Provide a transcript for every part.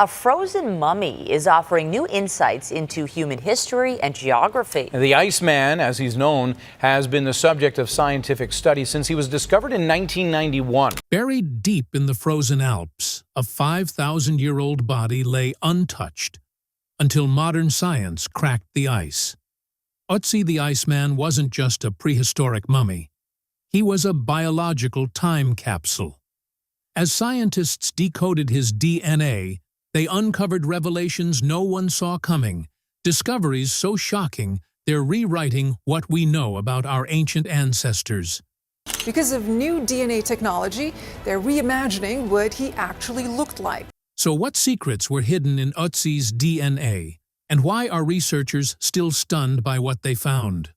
A frozen mummy is offering new insights into human history and geography. The Iceman, as he's known, has been the subject of scientific study since he was discovered in 1991. Buried deep in the frozen Alps, a 5,000-year-old body lay untouched until modern science cracked the ice. Ötzi the Iceman wasn't just a prehistoric mummy. He was a biological time capsule. As scientists decoded his DNA, they uncovered revelations no one saw coming, discoveries so shocking they're rewriting what we know about our ancient ancestors. Because of new DNA technology, they're reimagining what he actually looked like. So what secrets were hidden in Ötzi's DNA, and why are researchers still stunned by what they found?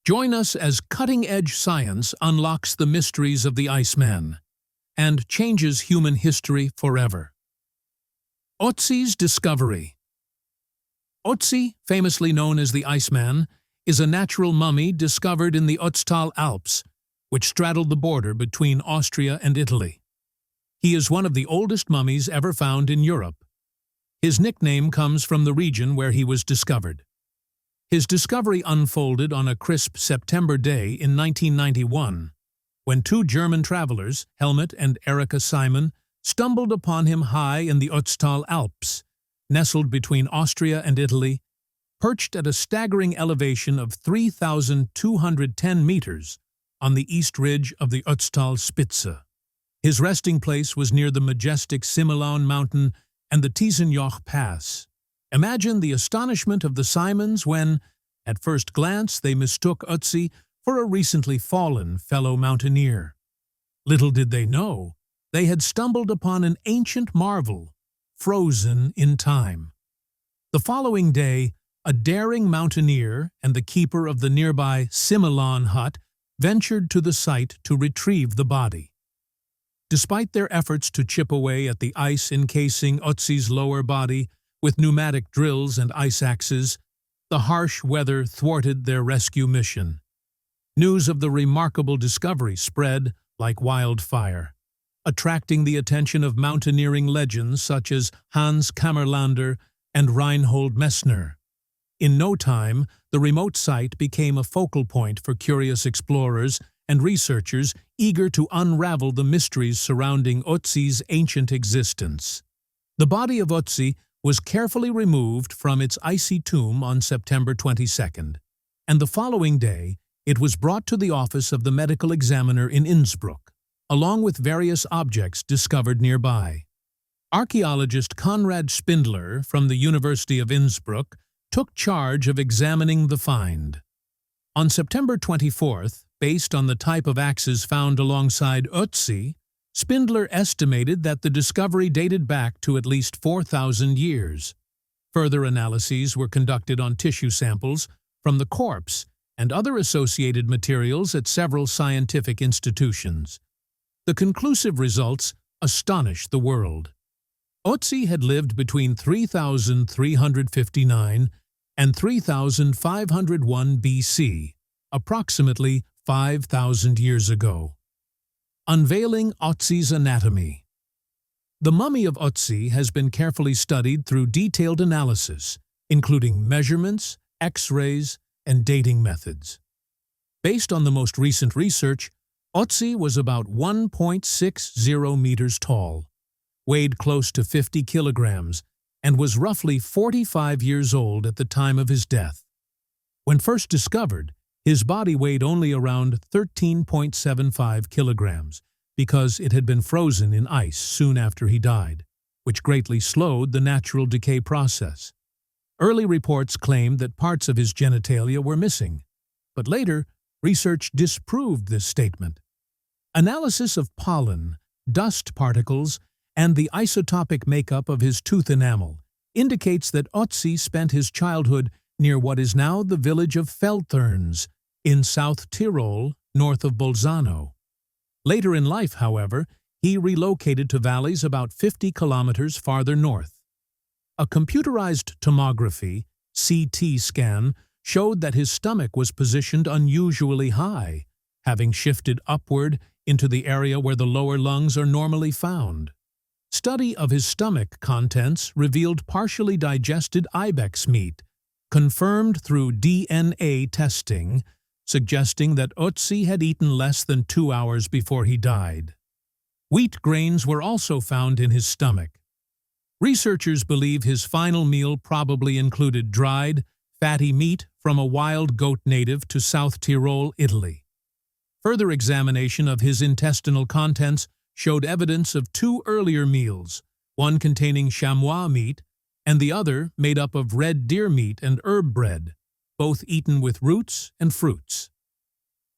Join us as cutting-edge science unlocks the mysteries of the Iceman and changes human history forever. Ötzi's discovery. Ötzi, famously known as the Iceman, is a natural mummy discovered in the Ötztal Alps, which straddled the border between Austria and Italy. He is one of the oldest mummies ever found in Europe. His nickname comes from the region where he was discovered. His discovery unfolded on a crisp September day in 1991, when two German travelers, Helmut and Erika Simon, stumbled upon him high in the Ötztal Alps, nestled between Austria and Italy, perched at a staggering elevation of 3,210 meters on the east ridge of the Ötztal Spitze. His resting place was near the majestic Simmelon mountain and the Tiesenjoch Pass. Imagine the astonishment of the Simons when, at first glance, they mistook Ötzi for a recently fallen fellow mountaineer. Little did they know, they had stumbled upon an ancient marvel, frozen in time. The following day, a daring mountaineer and the keeper of the nearby Simmelon hut ventured to the site to retrieve the body. Despite their efforts to chip away at the ice encasing Ötzi's lower body with pneumatic drills and ice axes, the harsh weather thwarted their rescue mission. News of the remarkable discovery spread like wildfire, attracting the attention of mountaineering legends such as Hans Kammerlander and Reinhold Messner. In no time, the remote site became a focal point for curious explorers and researchers eager to unravel the mysteries surrounding Ötzi's ancient existence. The body of Ötzi was carefully removed from its icy tomb on September 22nd, and the following day it was brought to the office of the medical examiner in Innsbruck, along with various objects discovered nearby. Archaeologist Konrad Spindler from the University of Innsbruck took charge of examining the find. On September 24th, based on the type of axes found alongside Ötzi, Spindler estimated that the discovery dated back to at least 4,000 years. Further analyses were conducted on tissue samples from the corpse and other associated materials at several scientific institutions. The conclusive results astonished the world. Ötzi had lived between 3,359 and 3,501 BC, approximately 5,000 years ago. Unveiling Ötzi's anatomy. The mummy of Ötzi has been carefully studied through detailed analysis, including measurements, X-rays, and dating methods. Based on the most recent research, Ötzi was about 1.60 meters tall, weighed close to 50 kilograms, and was roughly 45 years old at the time of his death. When first discovered, his body weighed only around 13.75 kilograms because it had been frozen in ice soon after he died, which greatly slowed the natural decay process. Early reports claimed that parts of his genitalia were missing, but later, research disproved this statement. Analysis of pollen, dust particles, and the isotopic makeup of his tooth enamel indicates that Ötzi spent his childhood near what is now the village of Feldthurns in South Tyrol, north of Bolzano. Later in life, however, he relocated to valleys about 50 kilometers farther north. A computerized tomography, CT scan, showed that his stomach was positioned unusually high, having shifted upward into the area where the lower lungs are normally found. Study of his stomach contents revealed partially digested ibex meat, confirmed through DNA testing, suggesting that Ötzi had eaten less than 2 hours before he died. Wheat grains were also found in his stomach. Researchers believe his final meal probably included dried, fatty meat from a wild goat native to South Tyrol, Italy. Further examination of his intestinal contents showed evidence of 2 earlier meals, one containing chamois meat and the other made up of red deer meat and herb bread, both eaten with roots and fruits.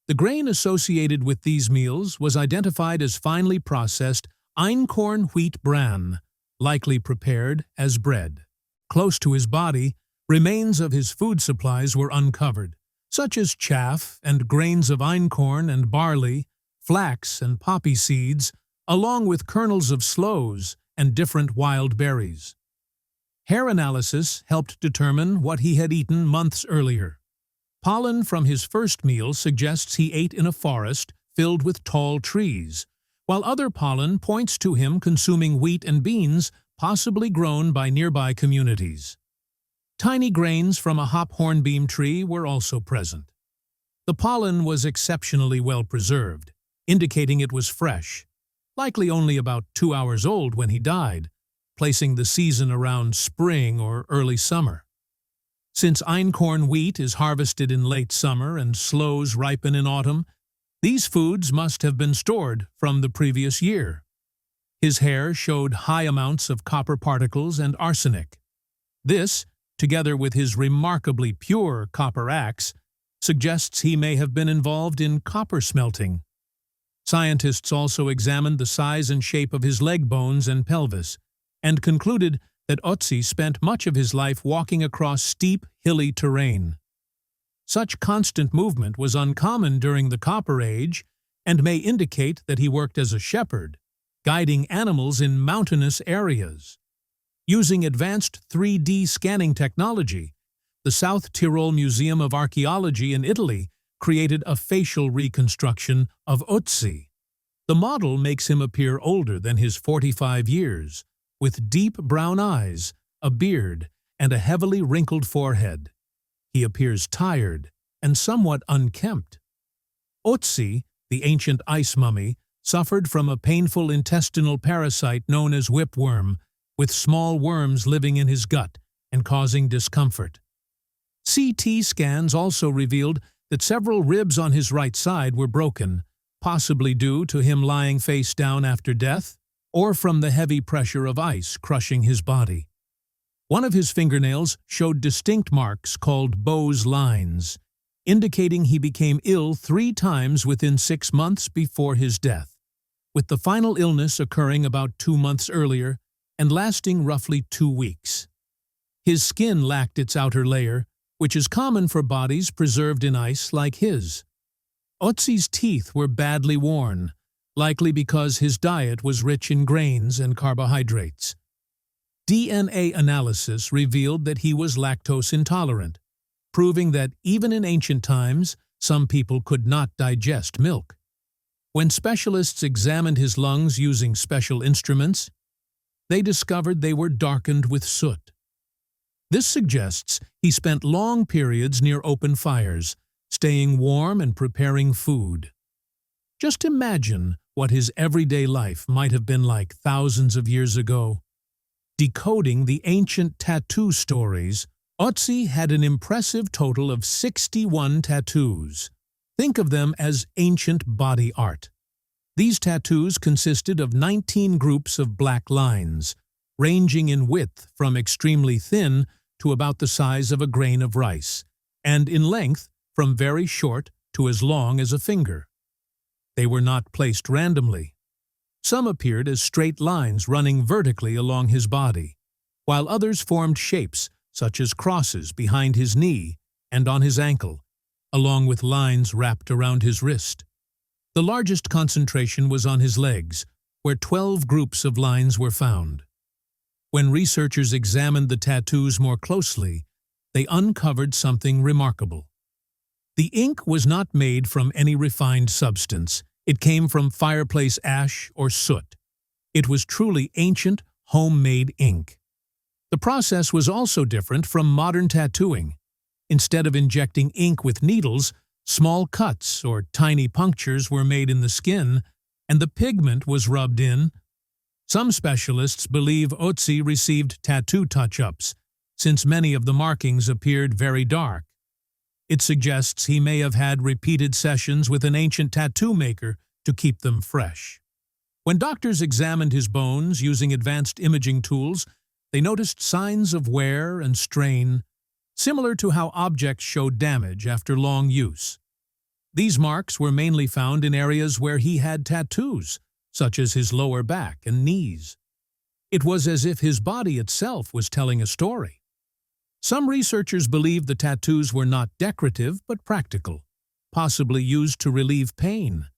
The grain associated with these meals was identified as finely processed einkorn wheat bran, likely prepared as bread. Close to his body, remains of his food supplies were uncovered, such as chaff and grains of einkorn and barley, flax and poppy seeds, along with kernels of sloes and different wild berries. Hair analysis helped determine what he had eaten months earlier. Pollen from his first meal suggests he ate in a forest filled with tall trees, while other pollen points to him consuming wheat and beans possibly grown by nearby communities. Tiny grains from a hop hornbeam tree were also present. The pollen was exceptionally well preserved, indicating it was fresh, likely only about 2 hours old when he died, placing the season around spring or early summer. Since einkorn wheat is harvested in late summer and sloes ripen in autumn, these foods must have been stored from the previous year. His hair showed high amounts of copper particles and arsenic. This, together with his remarkably pure copper axe, suggests he may have been involved in copper smelting. Scientists also examined the size and shape of his leg bones and pelvis, and concluded that Ötzi spent much of his life walking across steep, hilly terrain. Such constant movement was uncommon during the Copper Age and may indicate that he worked as a shepherd, guiding animals in mountainous areas. Using advanced 3D scanning technology, the South Tyrol Museum of Archaeology in Italy created a facial reconstruction of Ötzi. The model makes him appear older than his 45 years, with deep brown eyes, a beard, and a heavily wrinkled forehead. He appears tired and somewhat unkempt. Ötzi, the ancient ice mummy, suffered from a painful intestinal parasite known as whipworm, with small worms living in his gut and causing discomfort. CT scans also revealed that several ribs on his right side were broken, possibly due to him lying face down after death, or from the heavy pressure of ice crushing his body. One of his fingernails showed distinct marks called Bow's lines, indicating he became ill 3 times within 6 months before his death, with the final illness occurring about 2 months earlier and lasting roughly 2 weeks. His skin lacked its outer layer, which is common for bodies preserved in ice like his. Ötzi's teeth were badly worn, likely because his diet was rich in grains and carbohydrates. DNA analysis revealed that he was lactose intolerant, proving that even in ancient times, some people could not digest milk. When specialists examined his lungs using special instruments, they discovered they were darkened with soot. This suggests he spent long periods near open fires, staying warm and preparing food. Just imagine what his everyday life might have been like thousands of years ago. Decoding the ancient tattoo stories, Ötzi had an impressive total of 61 tattoos. Think of them as ancient body art. These tattoos consisted of 19 groups of black lines, ranging in width from extremely thin to about the size of a grain of rice, and in length from very short to as long as a finger. They were not placed randomly. Some appeared as straight lines running vertically along his body, while others formed shapes such as crosses behind his knee and on his ankle, along with lines wrapped around his wrist. The largest concentration was on his legs, where 12 groups of lines were found. When researchers examined the tattoos more closely, they uncovered something remarkable. The ink was not made from any refined substance. It came from fireplace ash or soot. It was truly ancient, homemade ink. The process was also different from modern tattooing. Instead of injecting ink with needles, small cuts or tiny punctures were made in the skin, and the pigment was rubbed in. Some specialists believe Ötzi received tattoo touch-ups, since many of the markings appeared very dark. It suggests he may have had repeated sessions with an ancient tattoo maker to keep them fresh. When doctors examined his bones using advanced imaging tools, they noticed signs of wear and strain, similar to how objects show damage after long use. These marks were mainly found in areas where he had tattoos, such as his lower back and knees. It was as if his body itself was telling a story. Some researchers believe the tattoos were not decorative but practical, possibly used to relieve pain,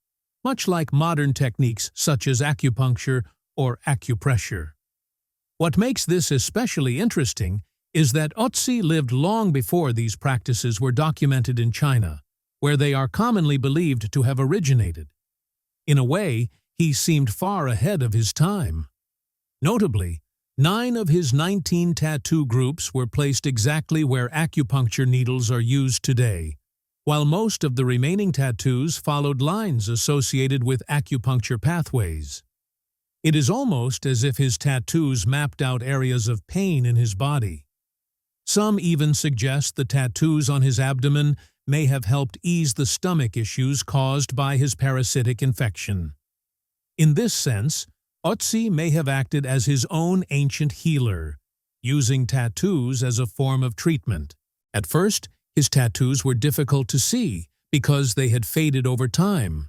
much like modern techniques such as acupuncture or acupressure. What makes this especially interesting is that Ötzi lived long before these practices were documented in China, where they are commonly believed to have originated. In a way, he seemed far ahead of his time. Notably, 9 of his 19 tattoo groups were placed exactly where acupuncture needles are used today, while most of the remaining tattoos followed lines associated with acupuncture pathways. It is almost as if his tattoos mapped out areas of pain in his body. Some even suggest the tattoos on his abdomen may have helped ease the stomach issues caused by his parasitic infection. In this sense, Ötzi may have acted as his own ancient healer, using tattoos as a form of treatment. At first, his tattoos were difficult to see because they had faded over time.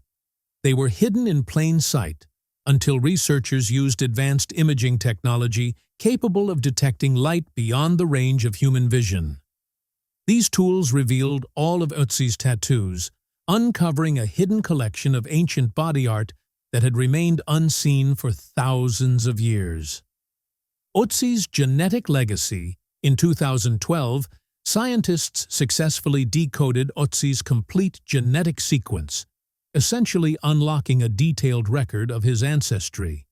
They were hidden in plain sight until researchers used advanced imaging technology capable of detecting light beyond the range of human vision. These tools revealed all of Ötzi's tattoos, uncovering a hidden collection of ancient body art that had remained unseen for thousands of years. Ötzi's genetic legacy. In 2012, scientists successfully decoded Ötzi's complete genetic sequence, essentially unlocking a detailed record of his ancestry.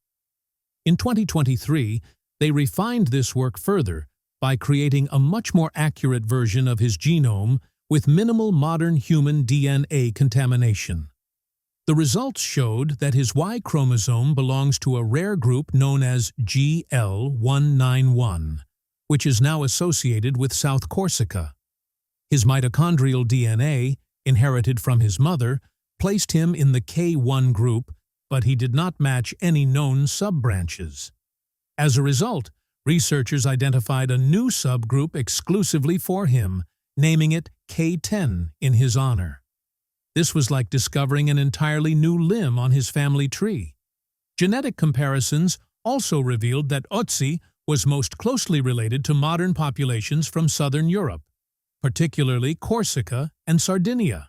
In 2023, they refined this work further by creating a much more accurate version of his genome with minimal modern human DNA contamination. The results showed that his Y chromosome belongs to a rare group known as GL191, which is now associated with South Corsica. His mitochondrial DNA, inherited from his mother, placed him in the K1 group, but he did not match any known sub-branches. As a result, researchers identified a new subgroup exclusively for him, naming it K10 in his honor. This was like discovering an entirely new limb on his family tree. Genetic comparisons also revealed that Ötzi was most closely related to modern populations from southern Europe, particularly Corsica and Sardinia.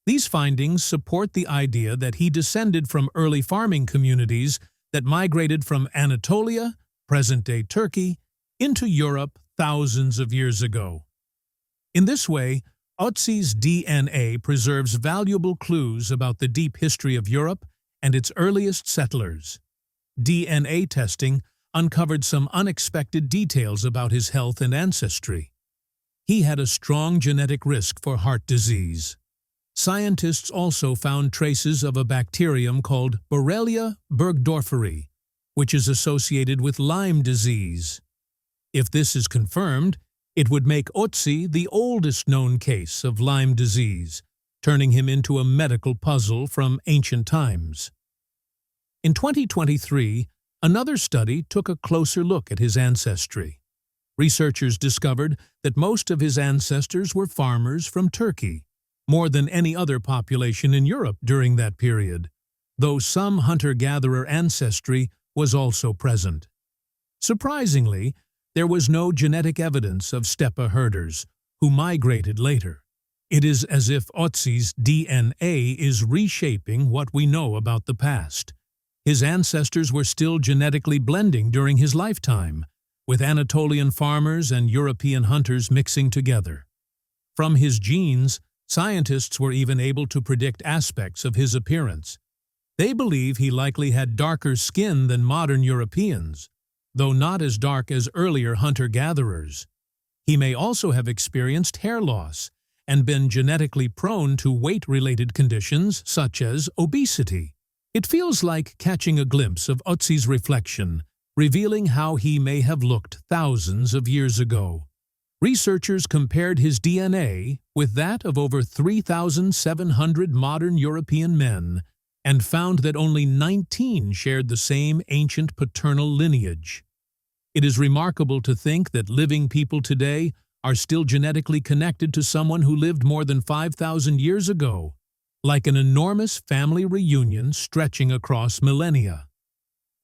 These findings support the idea that he descended from early farming communities that migrated from Anatolia, present-day Turkey, into Europe thousands of years ago. In this way, Ötzi's DNA preserves valuable clues about the deep history of Europe and its earliest settlers. DNA testing uncovered some unexpected details about his health and ancestry. He had a strong genetic risk for heart disease. Scientists also found traces of a bacterium called Borrelia burgdorferi, which is associated with Lyme disease. If this is confirmed, it would make Ötzi the oldest known case of Lyme disease, turning him into a medical puzzle from ancient times. In 2023, another study took a closer look at his ancestry. Researchers discovered that most of his ancestors were farmers from Turkey, more than any other population in Europe during that period, though some hunter-gatherer ancestry was also present. Surprisingly, there was no genetic evidence of steppe herders who migrated later. It is as if Ötzi's DNA is reshaping what we know about the past. His ancestors were still genetically blending during his lifetime, with Anatolian farmers and European hunters mixing together. From his genes, scientists were even able to predict aspects of his appearance. They believe he likely had darker skin than modern Europeans, though not as dark as earlier hunter-gatherers. He may also have experienced hair loss and been genetically prone to weight-related conditions such as obesity. It feels like catching a glimpse of Ötzi's reflection, revealing how he may have looked thousands of years ago. Researchers compared his DNA with that of over 3,700 modern European men and found that only 19 shared the same ancient paternal lineage. It is remarkable to think that living people today are still genetically connected to someone who lived more than 5,000 years ago, like an enormous family reunion stretching across millennia.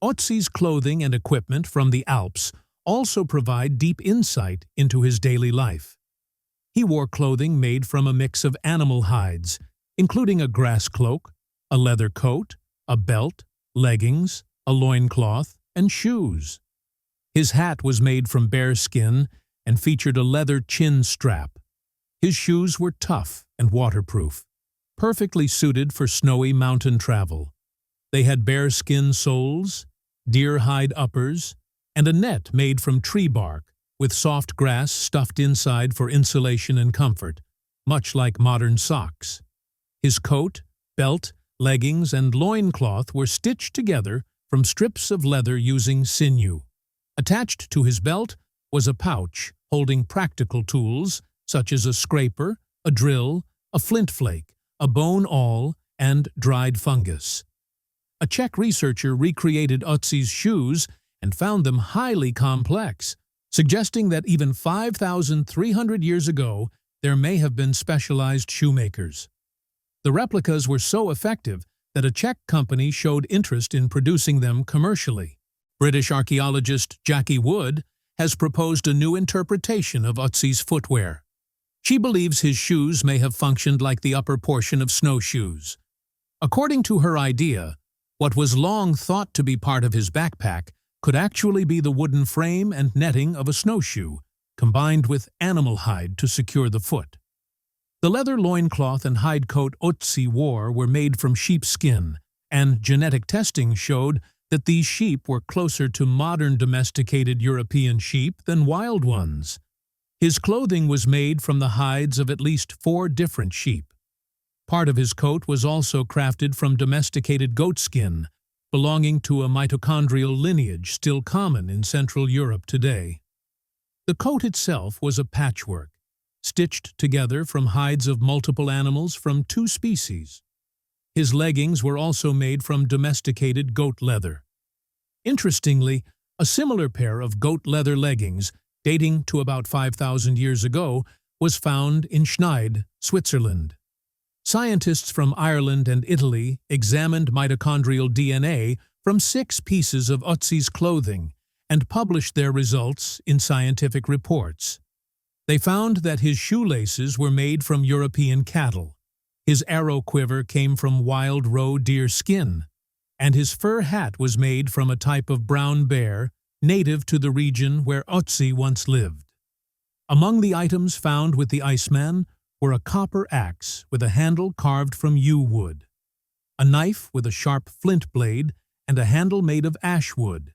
Ötzi's clothing and equipment from the Alps also provide deep insight into his daily life. He wore clothing made from a mix of animal hides, including a grass cloak, a leather coat, a belt, leggings, a loincloth, and shoes. His hat was made from bear skin and featured a leather chin strap. His shoes were tough and waterproof, perfectly suited for snowy mountain travel. They had bearskin soles, deer hide uppers, and a net made from tree bark with soft grass stuffed inside for insulation and comfort, much like modern socks. His coat, belt, leggings, and loincloth were stitched together from strips of leather using sinew. Attached to his belt was a pouch holding practical tools such as a scraper, a drill, a flint flake, a bone awl, and dried fungus. A Czech researcher recreated Ötzi's shoes and found them highly complex, suggesting that even 5,300 years ago there may have been specialized shoemakers. The replicas were so effective that a Czech company showed interest in producing them commercially. British archaeologist Jackie Wood has proposed a new interpretation of Ötzi's footwear. She believes his shoes may have functioned like the upper portion of snowshoes. According to her idea, what was long thought to be part of his backpack could actually be the wooden frame and netting of a snowshoe, combined with animal hide to secure the foot. The leather loincloth and hide coat Ötzi wore were made from sheepskin, and genetic testing showed that these sheep were closer to modern domesticated European sheep than wild ones. His clothing was made from the hides of at least 4 different sheep. Part of his coat was also crafted from domesticated goat skin, belonging to a mitochondrial lineage still common in Central Europe today. The coat itself was a patchwork, stitched together from hides of multiple animals from 2 species. His leggings were also made from domesticated goat leather. Interestingly, a similar pair of goat leather leggings, dating to about 5,000 years ago, was found in Schneid, Switzerland. Scientists from Ireland and Italy examined mitochondrial DNA from 6 pieces of Ötzi's clothing and published their results in scientific reports. They found that his shoelaces were made from European cattle, his arrow quiver came from wild roe deer skin, and his fur hat was made from a type of brown bear native to the region where Ötzi once lived. Among the items found with the Iceman were a copper axe with a handle carved from yew wood, a knife with a sharp flint blade and a handle made of ash wood,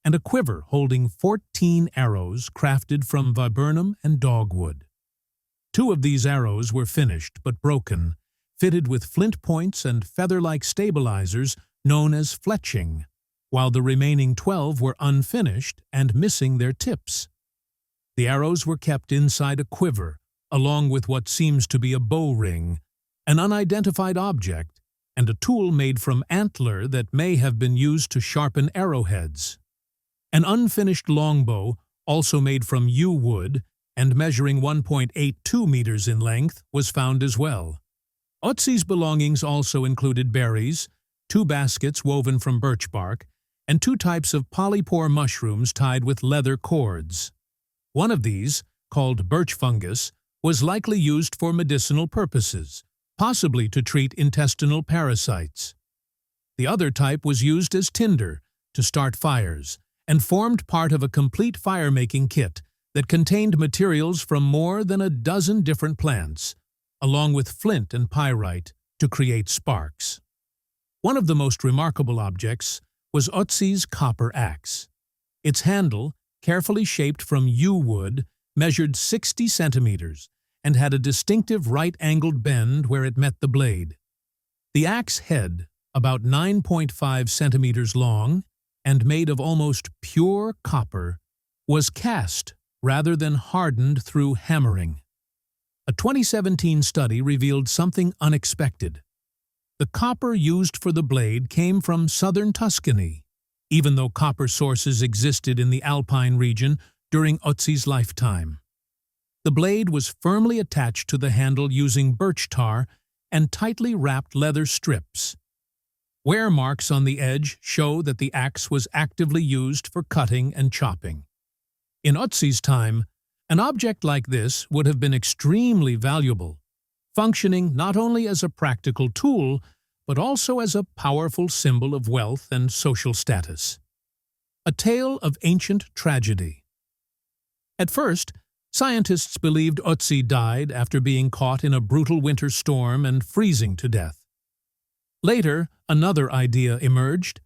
and a quiver holding 14 arrows crafted from viburnum and dogwood. 2 of these arrows were finished but broken, fitted with flint points and feather-like stabilizers known as fletching, while the remaining 12 were unfinished and missing their tips. The arrows were kept inside a quiver, along with what seems to be a bow ring, an unidentified object, and a tool made from antler that may have been used to sharpen arrowheads. An unfinished longbow, also made from yew wood and measuring 1.82 meters in length, was found as well. Ötzi's belongings also included berries, 2 baskets woven from birch bark, and 2 types of polypore mushrooms tied with leather cords. One of these, called birch fungus, was likely used for medicinal purposes, possibly to treat intestinal parasites. The other type was used as tinder to start fires and formed part of a complete fire-making kit that contained materials from more than a dozen different plants, along with flint and pyrite to create sparks. One of the most remarkable objects was Ötzi's copper axe. Its handle, carefully shaped from yew wood, measured 60 centimeters and had a distinctive right-angled bend where it met the blade. The axe head, about 9.5 centimeters long and made of almost pure copper, was cast rather than hardened through hammering. A 2017 study revealed something unexpected. The copper used for the blade came from southern Tuscany, even though copper sources existed in the Alpine region during Ötzi's lifetime. The blade was firmly attached to the handle using birch tar and tightly wrapped leather strips. Wear marks on the edge show that the axe was actively used for cutting and chopping. In Ötzi's time, an object like this would have been extremely valuable, functioning not only as a practical tool, but also as a powerful symbol of wealth and social status. A tale of ancient tragedy. At first, scientists believed Ötzi died after being caught in a brutal winter storm and freezing to death. Later, another idea emerged,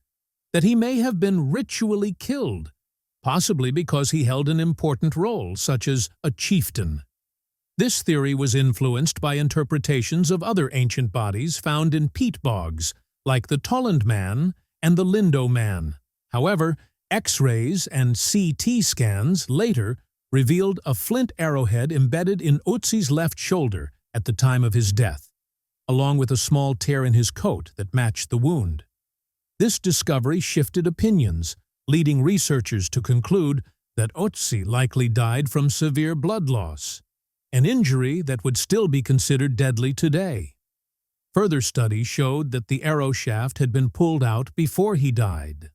that he may have been ritually killed, possibly because he held an important role, such as a chieftain. This theory was influenced by interpretations of other ancient bodies found in peat bogs, like the Tolland Man and the Lindo Man. However, X-rays and CT scans later revealed a flint arrowhead embedded in Ötzi's left shoulder at the time of his death, along with a small tear in his coat that matched the wound. This discovery shifted opinions, leading researchers to conclude that Ötzi likely died from severe blood loss, an injury that would still be considered deadly today. Further studies showed that the arrow shaft had been pulled out before he died.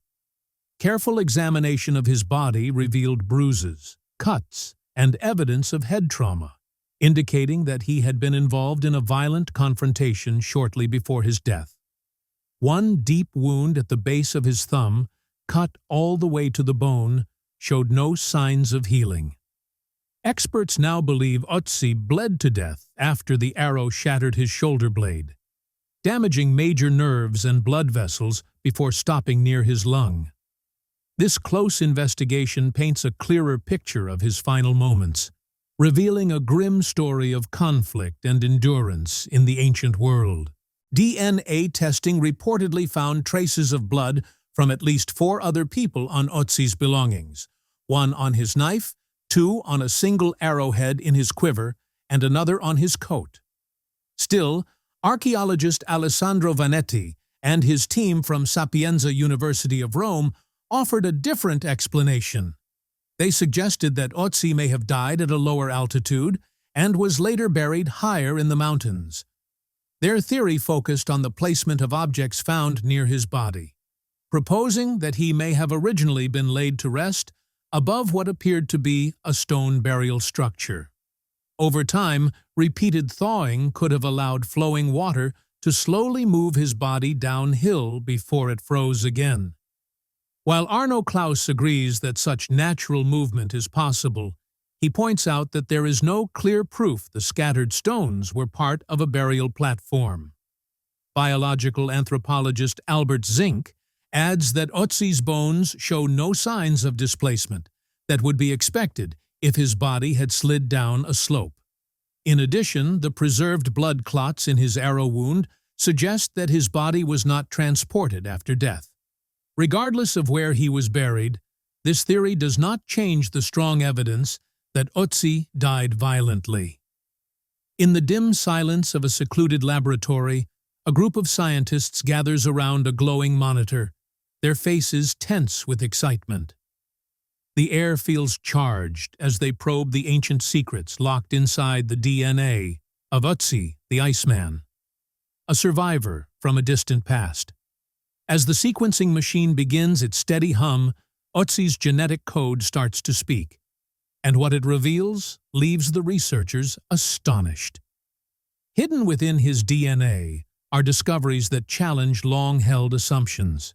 Careful examination of his body revealed bruises, cuts, and evidence of head trauma, indicating that he had been involved in a violent confrontation shortly before his death. One deep wound at the base of his thumb, cut all the way to the bone, showed no signs of healing. Experts now believe Ötzi bled to death after the arrow shattered his shoulder blade, damaging major nerves and blood vessels before stopping near his lung. This close investigation paints a clearer picture of his final moments, revealing a grim story of conflict and endurance in the ancient world. DNA testing reportedly found traces of blood from at least 4 other people on Ötzi's belongings, one on his knife, 2 on a single arrowhead in his quiver, and another on his coat. Still, archaeologist Alessandro Vanetti and his team from Sapienza University of Rome offered a different explanation. They suggested that Ötzi may have died at a lower altitude and was later buried higher in the mountains. Their theory focused on the placement of objects found near his body, proposing that he may have originally been laid to rest above what appeared to be a stone burial structure. Over time, repeated thawing could have allowed flowing water to slowly move his body downhill before it froze again. While Arno Klaus agrees that such natural movement is possible, he points out that there is no clear proof the scattered stones were part of a burial platform. Biological anthropologist Albert Zink adds that Ötzi's bones show no signs of displacement that would be expected if his body had slid down a slope. In addition, the preserved blood clots in his arrow wound suggest that his body was not transported after death. Regardless of where he was buried, this theory does not change the strong evidence that Ötzi died violently. In the dim silence of a secluded laboratory, a group of scientists gathers around a glowing monitor, their faces tense with excitement. The air feels charged as they probe the ancient secrets locked inside the DNA of Otzi the Iceman, a survivor from a distant past. As the sequencing machine begins its steady hum, Otzi's genetic code starts to speak, and what it reveals leaves the researchers astonished. Hidden within his DNA are discoveries that challenge long-held assumptions.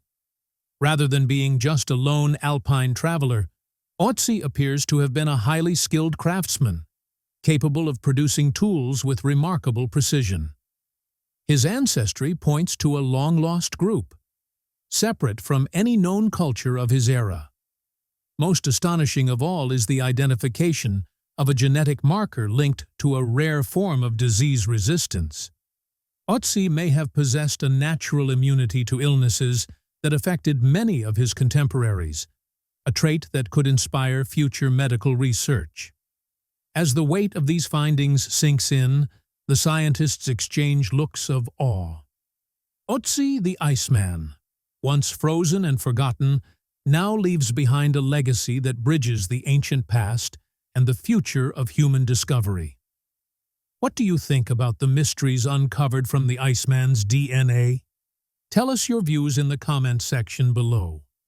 Rather than being just a lone alpine traveler, Ötzi appears to have been a highly skilled craftsman, capable of producing tools with remarkable precision. His ancestry points to a long-lost group, separate from any known culture of his era. Most astonishing of all is the identification of a genetic marker linked to a rare form of disease resistance. Ötzi may have possessed a natural immunity to illnesses that affected many of his contemporaries, a trait that could inspire future medical research. As the weight of these findings sinks in, the scientists exchange looks of awe. Ötzi the Iceman, once frozen and forgotten, now leaves behind a legacy that bridges the ancient past and the future of human discovery. What do you think about the mysteries uncovered from the Iceman's DNA? Tell us your views in the comment section below.